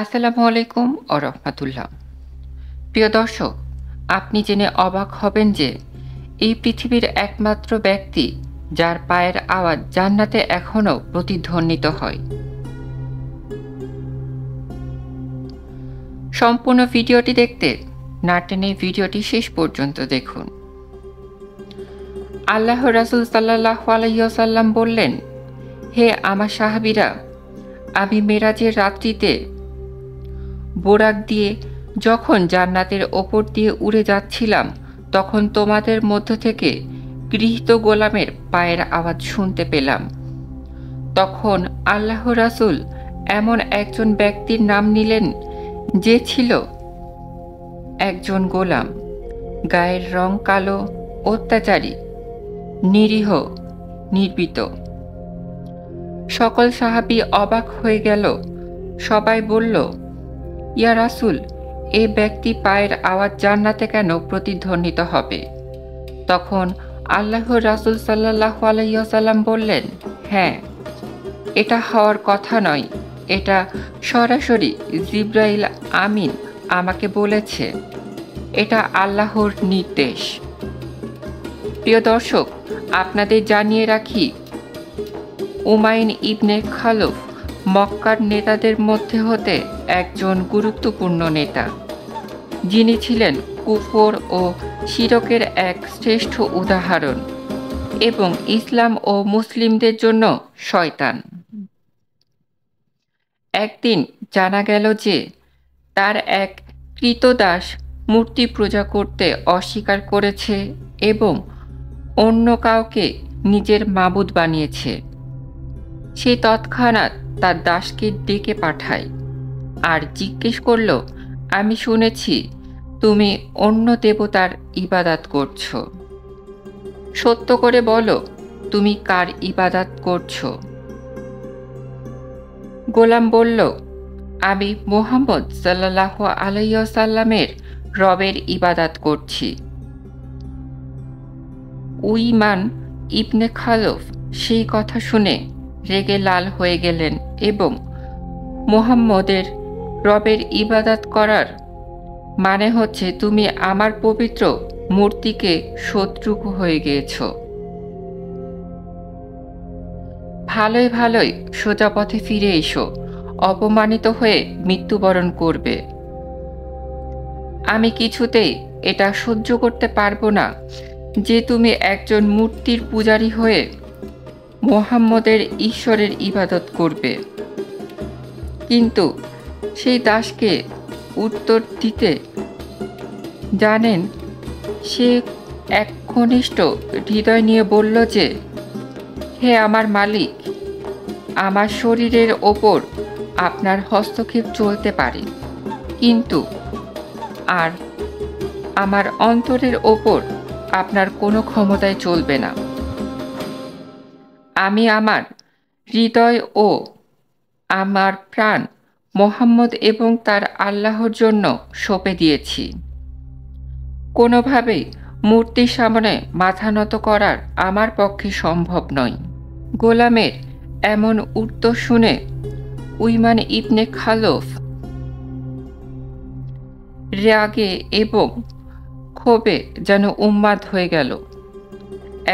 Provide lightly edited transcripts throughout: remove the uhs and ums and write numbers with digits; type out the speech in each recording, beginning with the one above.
আসসালামু আলাইকুম ওয়া রাহমাতুল্লাহ। প্রিয় দর্শক, আপনি জেনে অবাক হবেন যে এই পৃথিবীর একমাত্র ব্যক্তি যার পায়ের আওয়াজ জান্নাতে এখনও প্রতিধ্বনিত হয়। সম্পূর্ণ ভিডিওটি দেখতে না টেনে ভিডিওটি শেষ পর্যন্ত দেখুন। আল্লাহর রাসূল সাল্লাল্লাহু আলাইহি ওয়াসাল্লাম বললেন, হে আমার সাহাবীরা, আমি মেরাজের রাত্রিতে বোরাক দিয়ে যখন জান্নাতের ওপর দিয়ে উড়ে যাচ্ছিলাম, তখন তোমাদের মধ্য থেকে গৃহীত গোলামের পায়ের আওয়াজ শুনতে পেলাম। তখন আল্লাহর রাসূল এমন একজন ব্যক্তির নাম নিলেন যে ছিল একজন গোলাম, গায়ের রং কালো, অত্যাচারী, নিরীহ, নির্বিত। সকল সাহাবী অবাক হয়ে গেল। সবাই বলল, ইয়া রাসূল, এ ব্যক্তি পায়ের আওয়াজ জান্নাতে কেন প্রতিধ্বনিত হবে? তখন আল্লাহর রাসূল সাল্লাল্লাহু আলাইহি ওয়াসাল্লাম বললেন, হ্যাঁ, এটা হওয়ার কথা নয়। এটা সরাসরি জিবরাইল আমিন আমাকে বলেছে। এটা আল্লাহর নির্দেশ। প্রিয় দর্শক, আপনাদের জানিয়ে রাখি, উমাইন ইবনে খালুফ মক্কার নেতাদের মধ্যে হতে একজন গুরুত্বপূর্ণ নেতা, যিনি ছিলেন কুফর ও শিরকের এক শ্রেষ্ঠ উদাহরণ এবং ইসলাম ও মুসলিমদের জন্য শয়তান। একদিন জানা গেল যে তার এক ক্রীতদাস মূর্তি পূজা করতে অস্বীকার করেছে এবং অন্য কাউকে নিজের মাবুদ বানিয়েছে। সে তৎক্ষণাৎ তার দাসকে ডেকে পাঠায় আর জিজ্ঞেস করল, আমি শুনেছি তুমি অন্য দেবতার ইবাদত করছো। সত্য করে বলো, তুমি কার ইবাদত করছো? গোলাম বলল, আমি মুহাম্মদ সাল্লাল্লাহু আলাইহি ওয়াসাল্লামের রবের ইবাদত করছি। উইমান ইবনে খালুফ সেই কথা শুনে রেগে লাল হয়ে গেলেন এবং মুহাম্মদের রবের ইবাদত করার মানে হচ্ছে তুমি আমার পবিত্র মূর্তিকে শত্রু হয়ে গিয়েছ। ভালোই ভালোই সোজা পথে ফিরে এসো, অপমানিত হয়ে মৃত্যুবরণ করবে। আমি কিছুতেই এটা সহ্য করতে পারবো না যে তুমি একজন মূর্তির পূজারী হয়ে মুহাম্মদের ঈশ্বরের ইবাদত করবে। কিন্তু সেই দাসকে উত্তর দিতে জানেন, সে এক ঘনিষ্ঠ হৃদয় নিয়ে বলল যে, হে আমার মালিক, আমার শরীরের ওপর আপনার হস্তক্ষেপ চলতে পারে, কিন্তু আর আমার অন্তরের ওপর আপনার কোনো ক্ষমতায় চলবে না। আমি আমার হৃদয় ও আমার প্রাণ মুহাম্মদ এবং তার আল্লাহর জন্য সঁপে দিয়েছি। কোনোভাবেই মূর্তির সামনে মাথা নত করার আমার পক্ষে সম্ভব নয়। গোলামের এমন উত্তর শুনে উইমান ইবনে খালুফ রাগে এবং ক্ষোভে যেন উন্মাদ হয়ে গেল।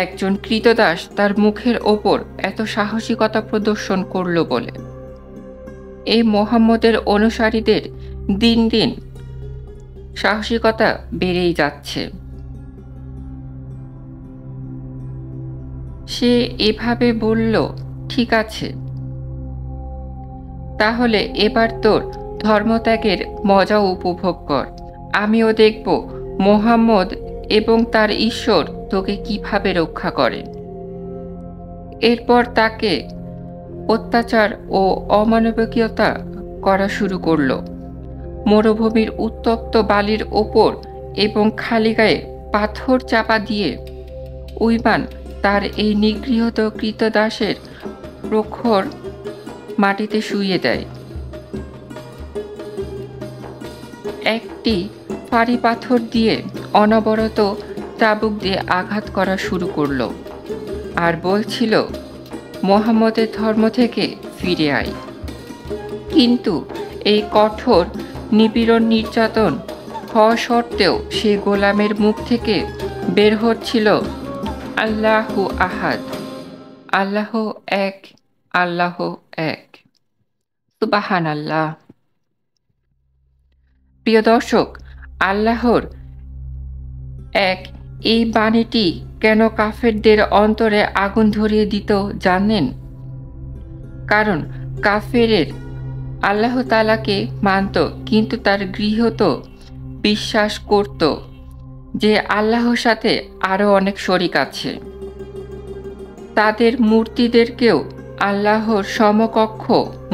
একজন ক্রীতদাস তার মুখের ওপর এত সাহসিকতা প্রদর্শন করল বলে। এই মুহাম্মদের অনুসারীদের দিন দিন সাহসিকতা বেড়েই যাচ্ছে। সে এভাবে বলল, ঠিক আছে, তাহলে এবার তোর ধর্মত্যাগের মজা উপভোগ কর। আমিও দেখব মুহাম্মদ এবং তার ঈশ্বর তোকে কিভাবে রক্ষা করে। এরপর তাকে অত্যাচার ও অমানবিকতা করা শুরু করল। মরুভূমির উত্তপ্ত বালির ওপর এবং খালি গায়ে পাথর চাপা দিয়ে উইমান তার এই নিগৃহীত ক্রীতদাসের প্রখর মাটিতে শুইয়ে দেয়। একটি ফাঁড়ি পাথর দিয়ে অনবরত চাবুক দিয়ে আঘাত করা শুরু করল আর বলছিল, মুহাম্মদের ধর্ম থেকে ফিরে আয়। কিন্তু এই কঠোর নিপীড়ন নির্যাতন হওয়া সত্ত্বেও সে গোলামের মুখ থেকে বের হচ্ছিল আল্লাহু আহাদ, আল্লাহ এক, আল্লাহ এক। সুবহানাল্লাহ। প্রিয় দর্শক, আল্লাহর এক এই বাণীটি কেন কাফেরদের অন্তরে আগুন ধরিয়ে দিত জানেন? কারণ কাফেরের আল্লাহ তাআলাকে মানত, কিন্তু তার গৃহীত বিশ্বাস করত যে আল্লাহর সাথে আরও অনেক শরীক আছে। তাদের মূর্তিদেরকেও আল্লাহর সমকক্ষ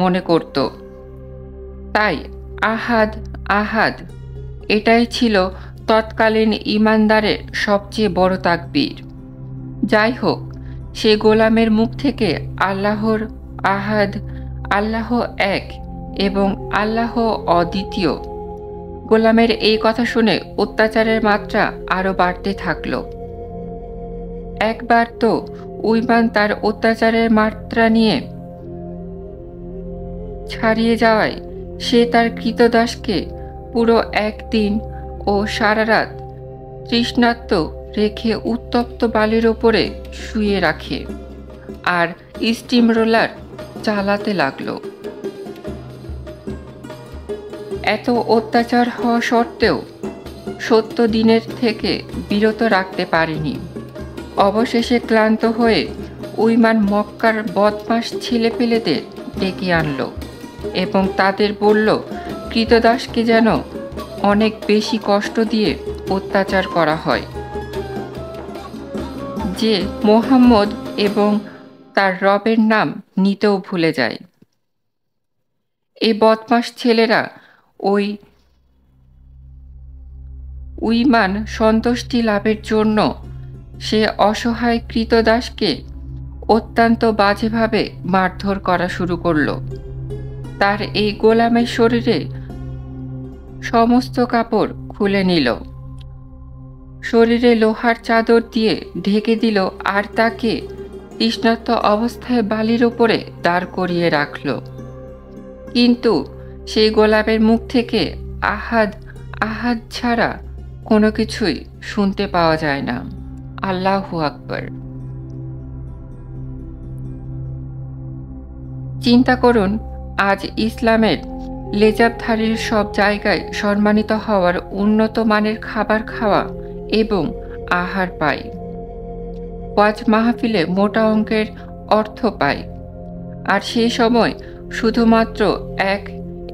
মনে করত। তাই আহাদ আহাদ এটাই ছিল তৎকালীন ঈমানদারের সবচেয়ে বড় তাকবীর। যাই হোক, সে গোলামের মুখ থেকে আল্লাহর আহাদ, আল্লাহ এক এবং আল্লাহ অদ্বিতীয় গোলামের এই কথা শুনে অত্যাচারের মাত্রা আরও বাড়তে থাকল। একবার তো উইমান তার অত্যাচারের মাত্রা নিয়ে ছাড়িয়ে যাওয়ায় সে তার কৃতদাসকে পুরো একদিন ও সারা রাত তৃষ্ণার্ত রেখে উত্তপ্ত বালির ওপরে শুয়ে রাখে আর স্টিম রোলার চালাতে লাগলো। এত অত্যাচার হওয়া সত্ত্বেও 70 দিনের থেকে বিরত রাখতে পারেনি। অবশেষে ক্লান্ত হয়ে উইমান মক্কার বদমাস ছেলেপেলেদের ডেকে আনল এবং তাদের বলল কৃতদাসকে যেন অনেক বেশি কষ্ট দিয়ে অত্যাচার করা হয়, যে মুহাম্মদ এবং তার রবের নাম নিতেও ভুলে যায়। এই বদমাস ছেলেরা ওই উইমান সন্তুষ্টি লাভের জন্য সে অসহায় কৃতদাসকে অত্যন্ত বাজেভাবে মারধর করা শুরু করল। তার এই গোলামের শরীরে সমস্ত কাপড় খুলে নিল, শরীরে লোহার চাদর দিয়ে ঢেকে দিল আর তাকে তৃষ্ণার্ত অবস্থায় বালির উপরে দাঁড় করিয়ে রাখল। কিন্তু সেই গোলামের মুখ থেকে আহাদ আহাদ ছাড়া কোনো কিছুই শুনতে পাওয়া যায় না। আল্লাহু আকবার। চিন্তা করুন, আজ ইসলামের লেজাবধারীর সব জায়গায় সম্মানিত হওয়ার উন্নত মানের খাবার খাওয়া এবং আহার পায়, ওয়াজ মাহফিলে মোটা অঙ্কের অর্থ পায়, আর সেই সময় শুধুমাত্র এক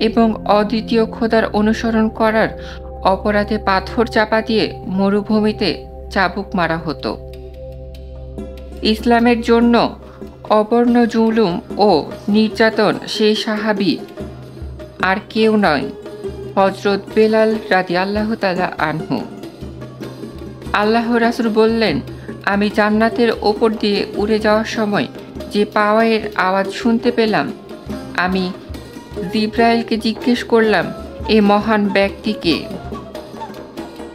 এবং অদ্বিতীয় খোদার অনুসরণ করার অপরাধে পাথর চাপা দিয়ে মরুভূমিতে চাবুক মারা হতো। ইসলামের জন্য অবর্ণ জুলুম ও নির্যাতন সেই সাহাবী আর কেউ নয়, হযরত বেলাল রাদিয়াল্লাহু তাআলা আনহু। আল্লাহ রাসূল বললেন, আমি জান্নাতের ওপর দিয়ে উড়ে যাওয়ার সময় যে পাওয়ারের আওয়াজ শুনতে পেলাম, আমি জিবরাইলকে জিজ্ঞেস করলাম, এ মহান ব্যক্তিকে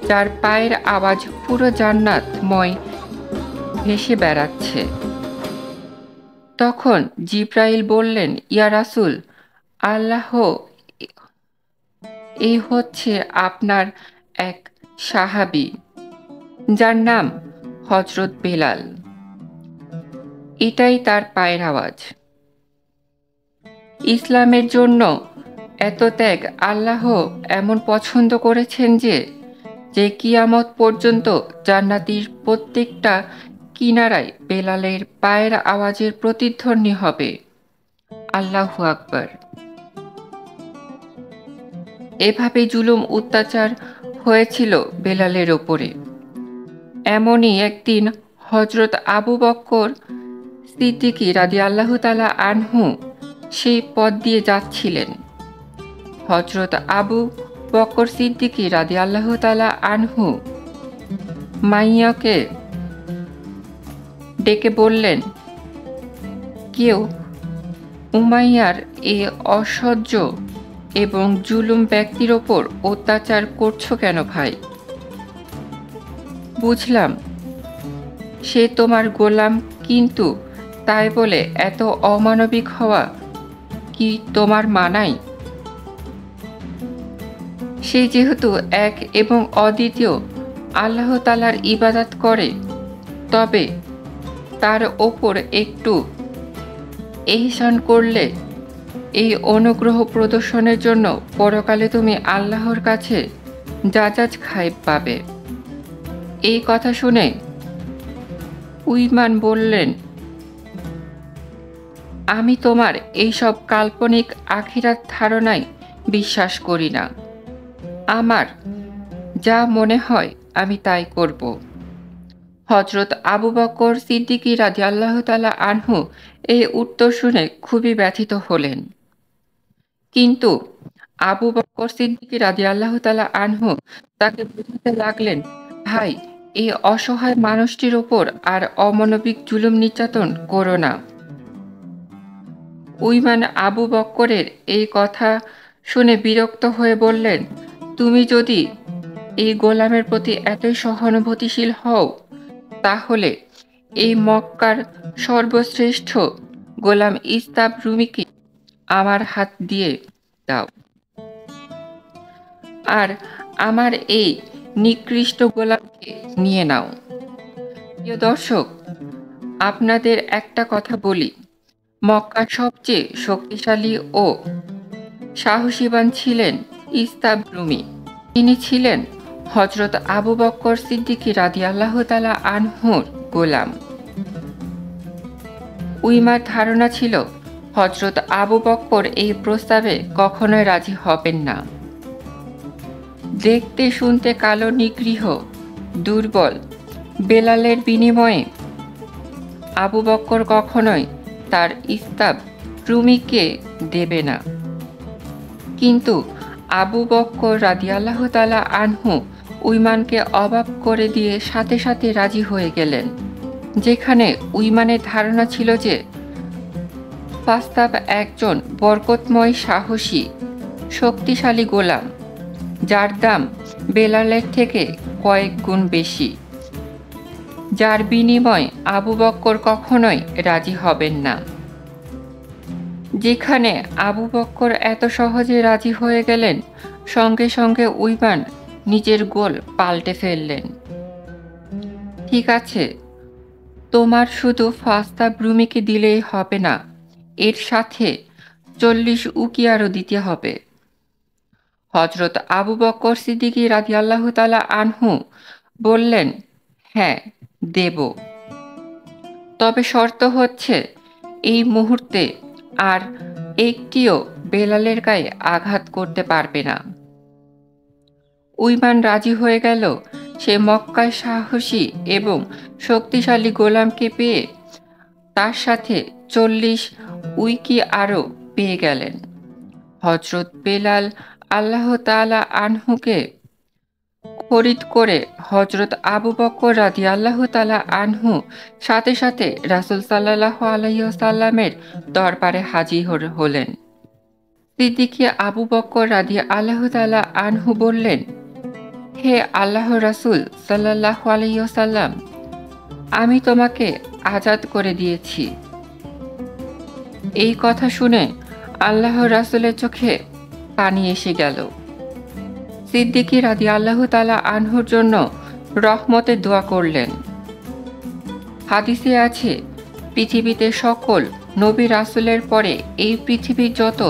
যার পায়ের আওয়াজ পুরো জান্নাতময় ভেসে বেড়াচ্ছে। তখন জিবরাইল বললেন, ইয়া রাসূল আল্লাহ, এই হচ্ছে আপনার এক সাহাবী যার নাম হযরত বেলাল, এটাই তার পায়ের আওয়াজ। ইসলামের জন্য এত ত্যাগ আল্লাহ এমন পছন্দ করেছেন যে কিয়ামত পর্যন্ত জান্নাতীর প্রত্যেকটা কিনারায় বেলালের পায়ের আওয়াজের প্রতিধ্বনি হবে। আল্লাহু আকবার। এভাবে জুলুম অত্যাচার হয়েছিল বেলালের ওপরে। এমনই একদিন হযরত আবু বকর সিদ্দিকী রাদিয়াল্লাহু তাআলা আনহু সেই পথ দিয়ে যাচ্ছিলেন। হযরত আবু বকর সিদ্দিকী রাদিয়াল্লাহু তাআলা আনহু মাইয়াকে ডেকে বললেন, কেউ উমাইয়ার এ অসহ্য এবং জুলুম ব্যক্তির ওপর অত্যাচার করছো কেন ভাই? বুঝলাম সে তোমার গোলাম, কিন্তু তাই বলে এত অমানবিক হওয়া কি তোমার মানায়? সে যেহেতু এক এবং অদ্বিতীয় আল্লাহ তাআলার ইবাদত করে, তবে তার ওপর একটু ইহসান করলে এই অনুগ্রহ প্রদর্শনের জন্য পরকালে তুমি আল্লাহর কাছে জাজাজ খাইব পাবে। এই কথা শুনে উইমান বললেন, আমি তোমার এইসব কাল্পনিক আখিরাত ধারণায় বিশ্বাস করি না। আমার যা মনে হয় আমি তাই করব। হযরত আবু বকর সিদ্দিক রাদিয়াল্লাহু তাআলা আনহু এই উত্তর শুনে খুবই ব্যথিত হলেন। কিন্তু আবু বকর সিদ্দিক রাদিয়াল্লাহু তাআলা আনহু তাকে বোঝাতে লাগলেন, ভাই, এই অসহায় মানুষটির উপর আর অমানবিক জুলুম নির্যাতন করো না। উইমান আবু বকরের এই কথা শুনে বিরক্ত হয়ে বললেন, তুমি যদি এই গোলামের প্রতি এতই সহানুভূতিশীল হও, তাহলে এই মক্কার সর্বশ্রেষ্ঠ গোলাম ইস্তাব রুমিকে আমার হাত দিয়ে দাও, আর আমার এই নিকৃষ্ট গোলামকে নিয়ে নাও। প্রিয় দর্শক, আপনাদের একটা কথা বলি, মক্কার সবচেয়ে শক্তিশালী ও সাহসীবান ছিলেন ইস্তাব রুমি। তিনি ছিলেন হযরত আবু বকর সিদ্দিক রাদিয়াল্লাহু তাআলা আনহুর গোলাম। উইমার ধারণা ছিল হযরত আবু বকর এই প্রস্তাবে কখনোই রাজি হবেন না। দেখতে শুনতে কালো, নিগৃহ, দুর্বল বেলালের বিনিময়ে আবু বকর কখনোই তার ইস্তাব রুমিকে দেবে না। কিন্তু আবু বকর রাদিয়াল্লাহু তাআলা আনহু উইমানকে অবাক করে দিয়ে সাথে সাথে রাজি হয়ে গেলেন, যেখানে উইমানের ধারণা ছিল যে ফাস্তাব একজন বরকতময়, সাহসী, শক্তিশালী গোলাম, যার দাম বেলালের থেকে কয়েক গুণ বেশি, যার বিনিময়ে আবু বকর কখনোই রাজি হবেন না। যেখানে আবু বকর এত সহজে রাজি হয়ে গেলেন, সঙ্গে সঙ্গে উইমান নিজের গোল পাল্টে ফেললেন। ঠিক আছে, তোমার শুধু ফাস্তাব রুমিকে দিলেই হবে না, এর সাথে 40 উকিয়ারও দিতে হবে। হযরত আবু বকর সিদ্দিক রাদিয়াল্লাহু তাআলা আনহু বললেন, হ্যাঁ, দেব। তবে শর্ত হচ্ছে, এই মুহূর্তে আর একটিও বেলালের গায়ে আঘাত করতে পারবে না। উইমান রাজি হয়ে গেল। সে মক্কায় সাহসী এবং শক্তিশালী গোলামকে পেয়ে তার সাথে 40 উইকি আরও পেয়ে গেলেন। হযরত বেলাল আল্লাহ তাআলা আনহুকে খরিদ করে হযরত আবু বকর রাদিয়াল্লাহু তাআলা আনহু সাথে সাথে রাসূল সাল্লাল্লাহু আলাইহি ওয়াসাল্লামের দরবারে হাজির হলেন। সিদ্দিক আবু বকর রাদিয়াল্লাহু তাআলা আনহু বললেন, হে আল্লাহর রাসূল সাল্লাল্লাহু আলাইহি ওয়াসাল্লাম, আমি তোমাকে আজাদ করে দিয়েছি। এই কথা শুনে আল্লাহর রাসূলের চোখে পানি এসে গেল। সিদ্দিক রাদিয়াল্লাহু তাআলা আনহুর জন্য রহমতের দোয়া করলেন। হাদিসে আছে, পৃথিবীতে সকল নবী রাসূলের পরে এই পৃথিবীর যত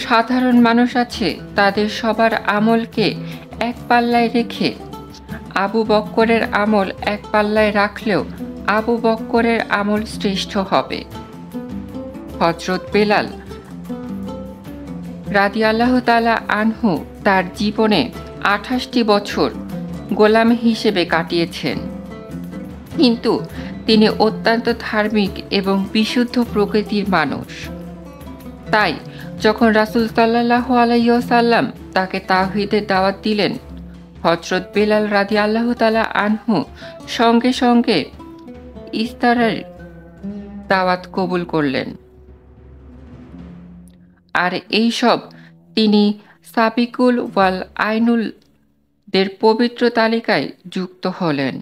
সাধারণ মানুষ আছে, তাদের সবার আমলকে এক পাল্লায় রেখে আবু বকরের আমল এক পাল্লায় রাখলেও আবু বকরের আমল শ্রেষ্ঠ হবে। হযরত বেলাল রাদিয়াল্লাহু তাআলা আনহু তার জীবনে 28টি বছর গোলাম হিসেবে কাটিয়েছেন, কিন্তু তিনি অত্যন্ত ধার্মিক এবং বিশুদ্ধ প্রকৃতির মানুষ। তাই যখন রাসূল সাল্লাল্লাহু আলাইহি ওয়াসাল্লাম তাকে তাওহীদের দাওয়াত দিলেন, হযরত বেলাল রাদিয়াল্লাহু তাআলা আনহু সঙ্গে সঙ্গে ইসলামের দাওয়াত কবুল করলেন। আর এই সব তিনি সাবিকুল ওয়াল আইনুল দের পবিত্র তালিকায় যুক্ত হলেন।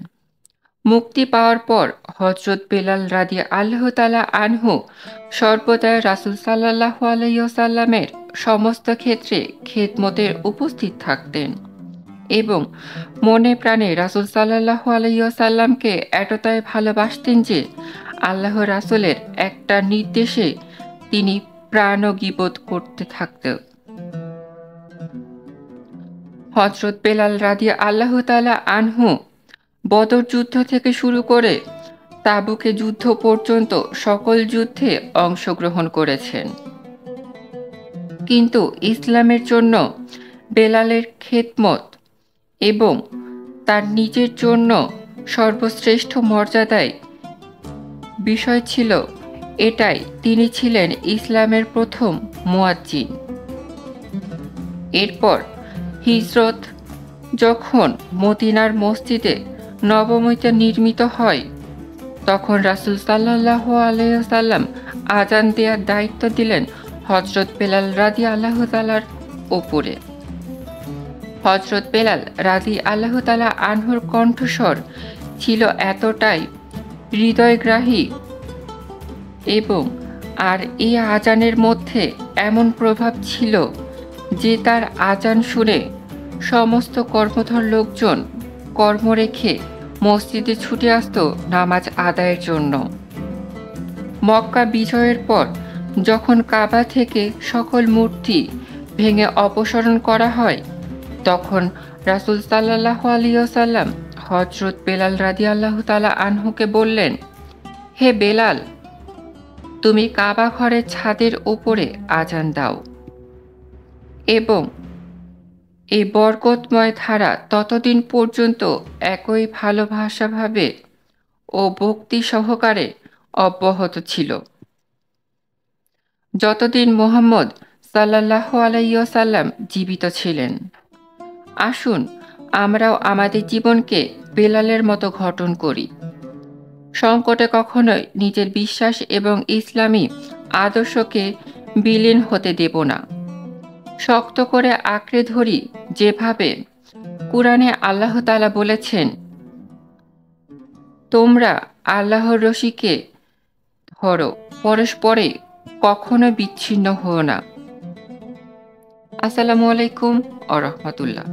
মুক্তি পাওয়ার পর হযরত বেলাল রাদিয়াল্লাহু তাআলা আনহু সর্বদাই রাসূল সাল্লাল্লাহু আলাইহি ওয়াসাল্লামের সমস্ত ক্ষেত্রে খিদমতে উপস্থিত থাকতেন এবং মনে প্রাণে রাসূল সাল্লাল্লাহু আলাইহি ওয়াসাল্লামকে এতটাই ভালোবাসতেন যে আল্লাহ রাসূলের একটা নির্দেশে তিনি প্রাণগীবোধ করতে থাকতেন। হযরত বেলাল রাদিয়াল্লাহু তাআলা আনহু বদর যুদ্ধ থেকে শুরু করে তাবুকে যুদ্ধ পর্যন্ত সকল যুদ্ধে অংশগ্রহণ করেছেন। কিন্তু ইসলামের জন্য বেলালের খেদমত এবং তার নিজের জন্য সর্বশ্রেষ্ঠ মর্যাদায় বিষয় ছিল এটাই, তিনি ছিলেন ইসলামের প্রথম মুয়াজ্জিন। এরপর হিজরত যখন মদিনার মসজিদে নবমীতে নির্মিত হয়, তখন রাসূল সাল্লাল্লাহু আলাইহি ওয়াসাল্লাম আযান দেওয়ার দায়িত্ব দিলেন হযরত বেলাল রাদিয়াল্লাহু তাআলার ওপরে। হযরত বেলাল রাদিয়াল্লাহু তাআলা আনহুর কণ্ঠস্বর ছিল এতটাই হৃদয়গ্রাহী এবং আর এই আযানের মধ্যে এমন প্রভাব ছিল যে তার আযান শুনে সমস্ত কর্মধর লোকজন কর্ম রেখে মসজিদে ছুটে আসত নামাজ আদায়ের জন্য। মক্কা বিজয়ের পর যখন কাবা থেকে সকল মূর্তি ভেঙে অপসারণ করা হয়, তখন রাসূল সাল্লাল্লাহু আলাইহি ওয়াসাল্লাম হযরত বেলাল রাদিয়াল্লাহু তাআলা আনহুকে বললেন, হে বেলাল, তুমি কাবা ঘরের ছাদের উপরে আযান দাও এবং এই বরকতময় ধারা ততদিন পর্যন্ত একই ভালোবাসাভাবে ও ভক্তি সহকারে অব্যাহত ছিল যতদিন মুহাম্মদ সাল্লাল্লাহু আলাইহি ওয়াসাল্লাম জীবিত ছিলেন। আসুন আমরাও আমাদের জীবনকে বেলালের মতো গঠন করি। সংকটে কখনোই নিজের বিশ্বাস এবং ইসলামী আদর্শকে বিলীন হতে দেব না। শক্ত করে আঁকড়ে ধরি, যেভাবে কুরআনে আল্লাহ তাআলা বলেছেন, তোমরা আল্লাহর রশিকে ধরো, পরস্পরে কখনো বিচ্ছিন্ন হও না। আসসালামু আলাইকুম ওয়া রাহমাতুল্লাহ।